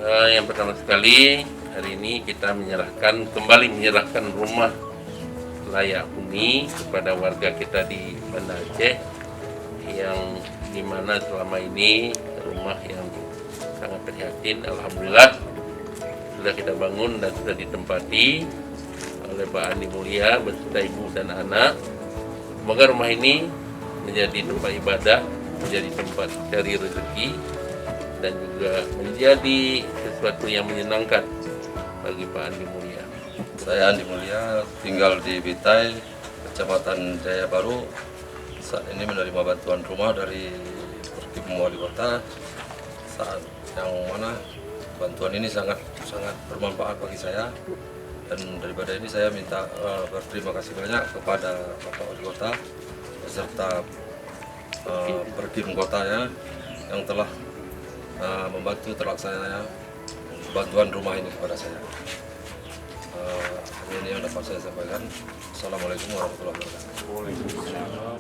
Yang pertama sekali hari ini kita kembali menyerahkan rumah layak huni kepada warga kita di Banda Aceh, yang dimana selama ini rumah yang sangat prihatin. Alhamdulillah sudah kita bangun dan sudah ditempati oleh Pak Andi Mulia beserta ibu dan anak. Semoga rumah ini menjadi tempat ibadah, menjadi tempat cari rezeki, dan juga menjadi sesuatu yang menyenangkan bagi Pak Andi Mulia. Saya Andi Mulia, tinggal di Bitai, Kecamatan Jaya Baru. Saat ini menerima bantuan rumah dari Perkim Wali Kota. Saat yang mana bantuan ini sangat bermanfaat bagi saya. Dan daripada ini saya minta berterima kasih banyak kepada Bapak Wali Kota beserta Perkim Kotanya yang telah membantu terlaksananya bantuan rumah ini kepada saya. Ini yang dapat saya sampaikan. Assalamualaikum warahmatullahi wabarakatuh.